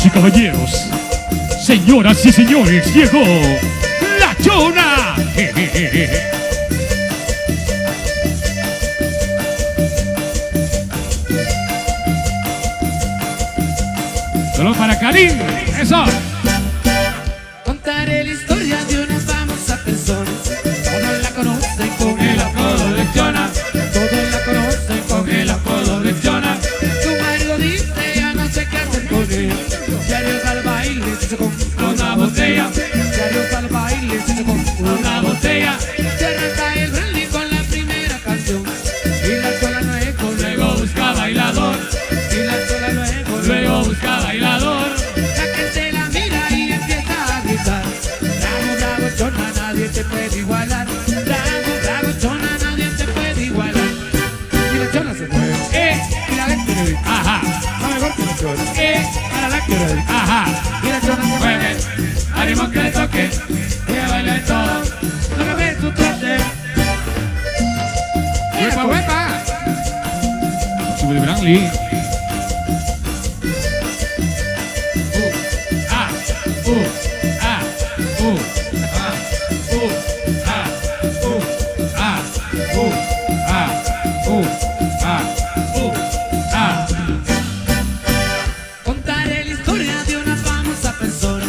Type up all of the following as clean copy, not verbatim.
Damas y caballeros, señoras y señores, llegó La Chona. Solo para Karim, eso. Contaré la historia de una famosa persona. Todos la conocen con el apodo de Chona. Todos la conocen con el apodo de Chona. Su marido dice ya no sé qué hacer con ella. Diarios al baile se compra una botella. Diarios al baile se compra una botella. Se arranca el brandy con la primera canción. Y la Chona luego busca bailador. Y la Chona luego busca bailador. La gente la mira y empieza a gritar. Bravo, bravo, Chona, nadie te puede igualar. Bravo, bravo, Chona, nadie te puede igualar. Y la Chona se mueve, y la gente le dice, Ajá, a mejor que la Chona, para la que le dice, ajá. y la Chona se mueve, ánimo que le toque, ella baila de todo, no me ves tu trote. ¡Huepa, huepa! Sube el Brandy. Contaré la historia de una famosa persona.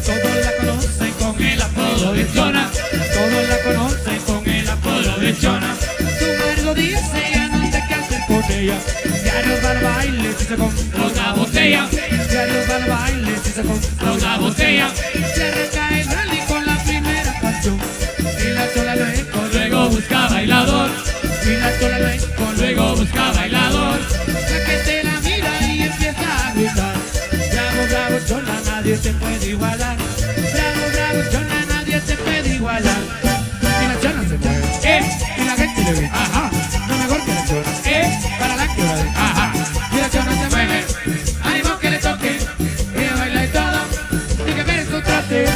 Todos la conocen con el apodo de Chona. Todos la conocen con el apodo de Chona. Su marido dice ya no sé qué hacer con ella. Diarios al baile si se compra una botella. Diarios al baile si se compra una botella. Se arranca el rally con la primera canción. Y la Chona luego busca bailador. Y la Chona luego busca bailador. La gente la mira y empieza a gritar. Bravo, bravo, Chona, nadie te puede igualar. Bravo, bravo, Chona, nadie te puede igualar. Y la Chona se mueve, y la gente le grita, ajá, no mejor que la Chona, para la que le dice, ajá. Y la Chona se mueve, ánimo que le toque, ella baila y todo, y que ves su trote,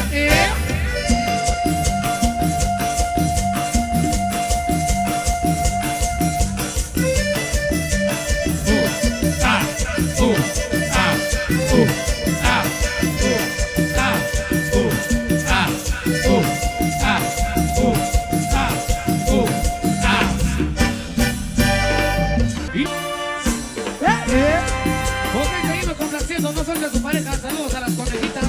Ok, seguimos complaciendo, no solo a su pareja, saludos a las conejitas.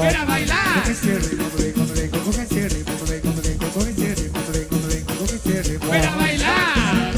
¡Ven a bailar! ¡Ven a bailar!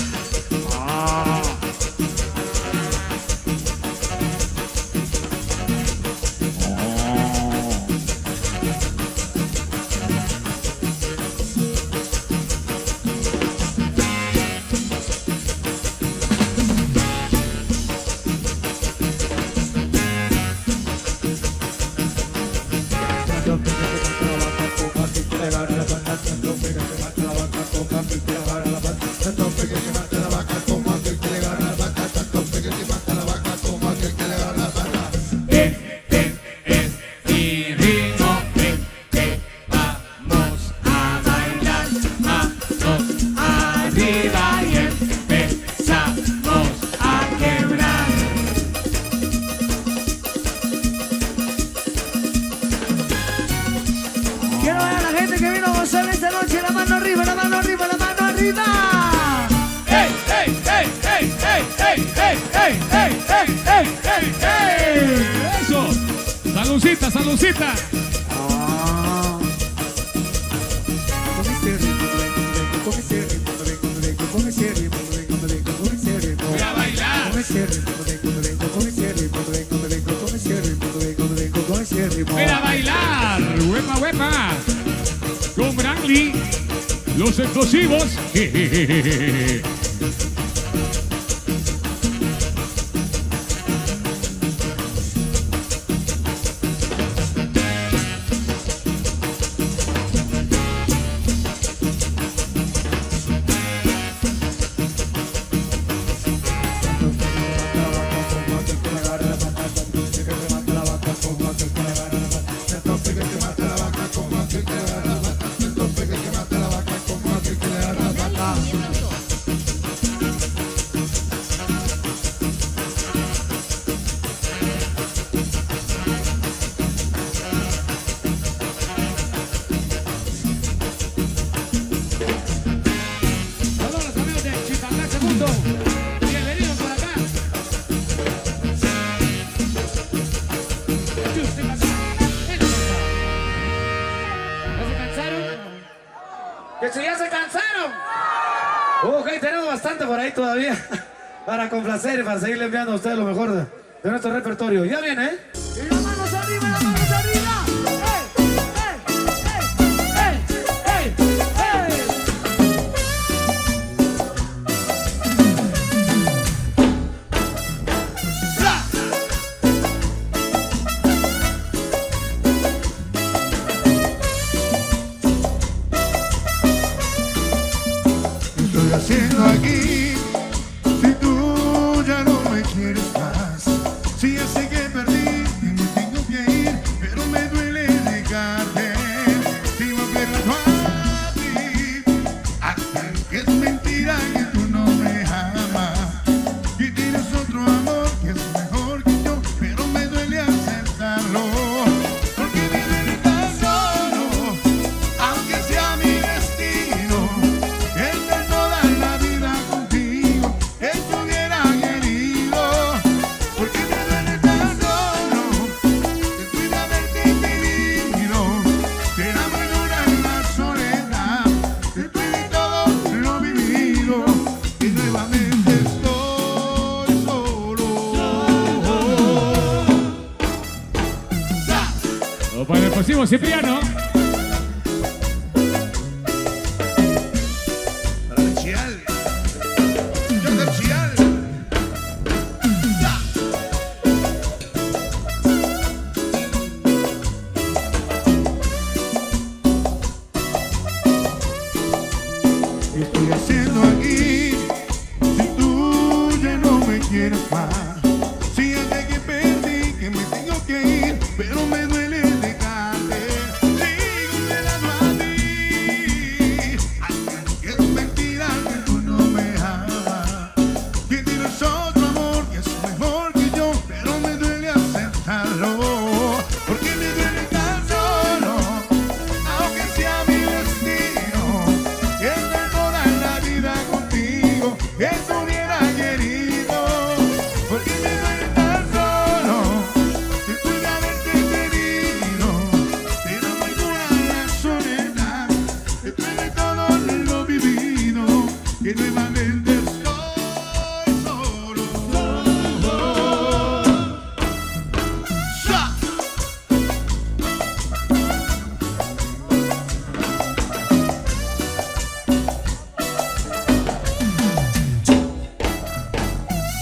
Quiero ver a la gente que vino a gozar esta noche. La mano arriba, la mano arriba, la mano arriba. ¡Ey, ey, ey, ey, ey, ey, ey, ey, ey, ey, ey, ey! Eso. Saludcita, saludcita. Voy a bailar. Ven a bailar. Huepa, huepa. Con Brandy. Los explosivos. gusto. Bienvenidos por acá. ¿Ya se cansaron? ¿Que si ya se cansaron? Ok, tenemos bastante por ahí todavía para complacer y para seguirle enviando a ustedes lo mejor de nuestro repertorio. Ya viene, ¿eh? Y las manos arriba, las manos arriba. Haciendo aquí, si tú ya no me quieres más, si ya sé que perdí y me tengo que ir, pero me duele dejarte, si me pierdo a ti, hasta que es mentira que tú no me amas, y tienes otro amor que es mejor que yo, pero me duele aceptarlo, porque me duele tan solo, aunque sea mi destino. Para el próximo Cipriano. Para el Chial. Yo del Chial. ¿Qué estoy haciendo aquí? Si tú ya no me quieres más. Si ya sé que perdí, que me tengo que ir, pero me duele dejarte. Sigo esperando a ti. Aunque es mentira que tú no me amas, que tienes otro amor que es mejor que yo, pero me duele aceptarlo, porque me duele tan solo, aunque sea mi destino, que estar toda la vida contigo, eso hubiera querido, porque me duele tan solo, después de haberte tenido, pero muy dura la soledad, después de todo lo vivido, que nuevamente estoy solo. ¡Sa!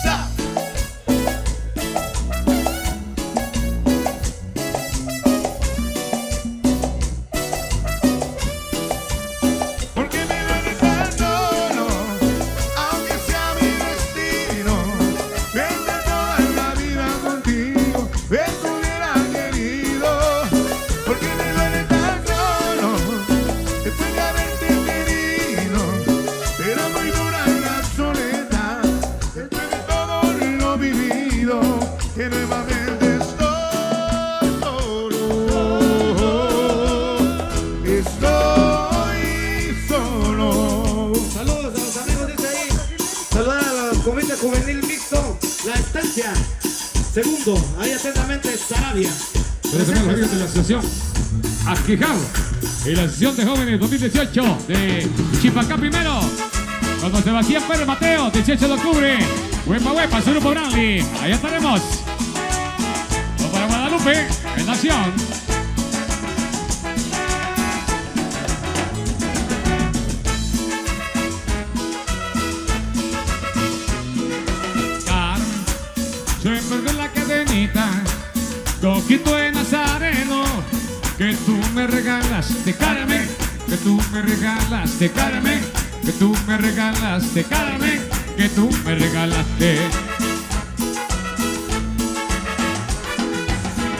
¡Sa! Porque me duele tan solo, aunque sea mi destino, perder toda la vida contigo, eso hubiera querido. Porque me duele tan solo, después de haberte tenido, pero muy dura la soledad, después de todo lo vivido, que nuevamente estoy solo. Estoy solo. Saludos a los amigos de ahí. Saludar a la Comité Juvenil Mixto, La Estancia. Segundo, ahí atentamente, Sarabia. Pero también los amigos de la asociación Aquejado y la asociación de jóvenes 2018 de Chipacá primero. Con don Sebastián Pérez Mateo, 18 de octubre. Huepa, su grupo Brandy. Allá estaremos. Vamos para Guadalupe, en Nación. Siempre con la cadenita, coquito de Nazareno, que tú me regalaste, Carmen, que tú me regalaste, Carmen, que tú me regalaste, Carmen, que tú me regalaste.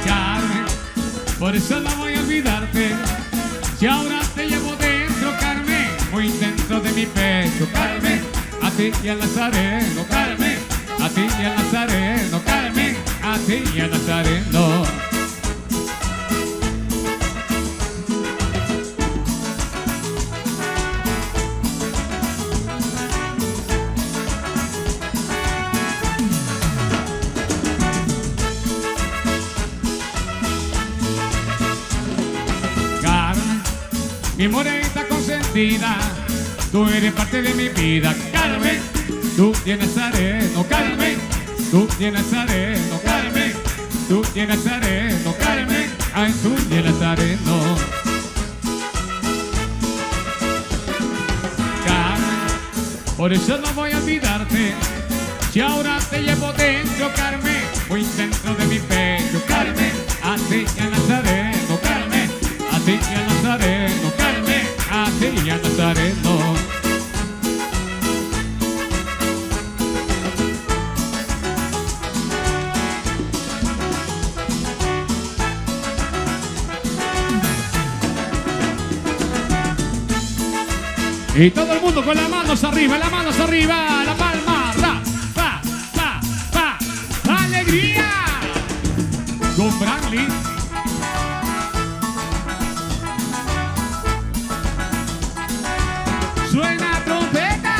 Carmen, por eso no voy a olvidarte, si ahora te llevo dentro, Carmen, muy dentro de mi pecho, Carmen, a ti y al Nazareno, Carmen, a ti y al Nazareno, Carmen, a ti y al Nazareno. mi morenita consentida, tú eres parte de mi vida, Carmen. Tú tienes areno, Carmen. Tú tienes areno, Carmen. Tú tienes areno, Carmen. Ay, tú tienes areno. Carmen, por eso no voy a olvidarte. Si ahora te llevo dentro, Carmen, muy dentro de mi pecho, Carmen. A ti y a Nazareno, Carmen. A ti y a Nazareno, Carmen. A ti y a Nazareno. Y todo el mundo con las manos arriba, la palma, ra, pa, pa, pa, alegría. Con Brantley. Suena trompeta.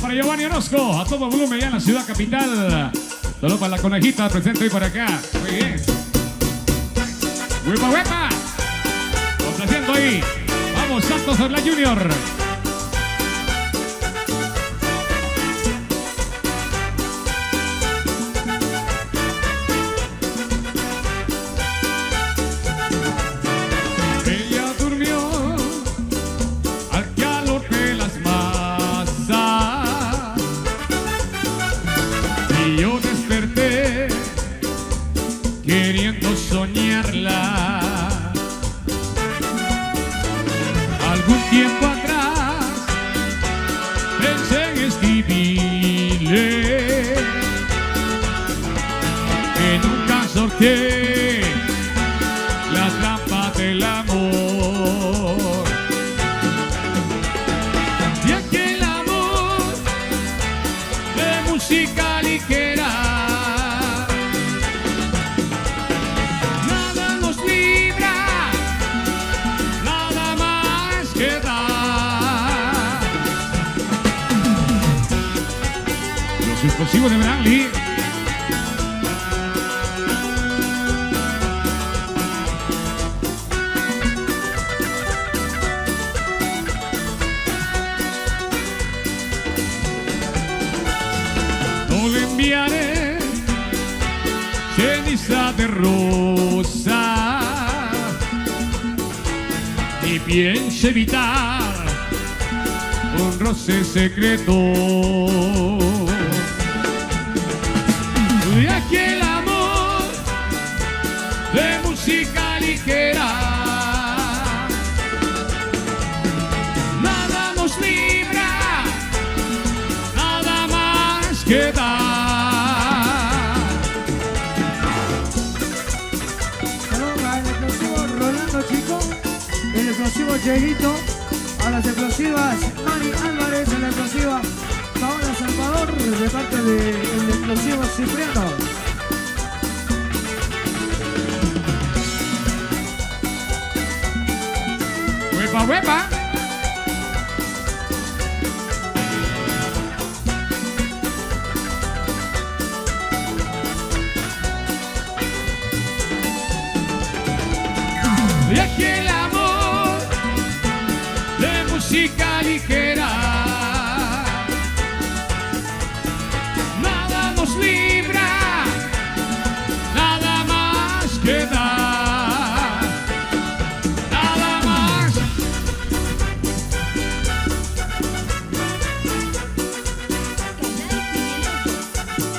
Para Giovanni Orozco, a todo volumen ya en la ciudad capital. Solo para la conejita presente hoy por acá. Muy bien. ¡Huepa, huepa! Complaciendo ahí. Vamos, Santos Orla Junior. Ella durmió al calor de las masas y yo desperté queriendo soñarla. Algún tiempo atrás pensé en escribirle que nunca sorteé la trampa del amor. Y aquel amor de música ligera nada nos libra, nada más que dar. Los explosivos de Brantley. No le enviaré ceniza de rosa y pienso evitar un roce secreto de aquel amor de música ligera. Nada nos libra, nada más que dar. Saludos al explosivo Rolando Chico, el explosivo Cheguito, a las explosivas Mari Álvarez, a la explosiva Paola Salvador, de parte del explosivo Cipriano. ¡Huepa, huepa! De aquel amor de música ligera nada nos libra, nada más que dar, nada más.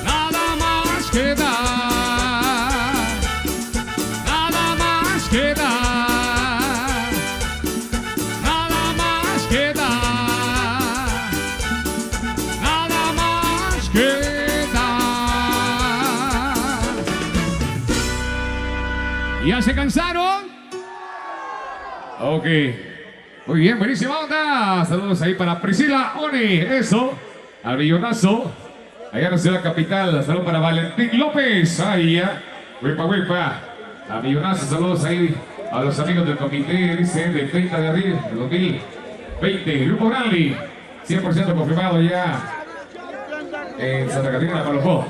Nada más que dar, nada más que dar. ¿Ya se cansaron? Ok. Muy bien, buenísima onda. Saludos ahí para Priscila Oni. Eso. Al Billonazo. Allá en la ciudad capital. Saludos para Valentín López. Ahí ya. Huepa, huepa. A Billonazo. Saludos ahí. a los amigos del comité, dice, de 30 de abril de 2020. Grupo Rally, 100% confirmado ya en Santa Catarina, Palopó.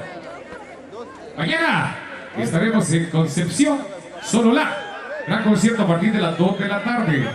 Mañana estaremos en Concepción, Sololá. Gran concierto a partir de las 2 de la tarde.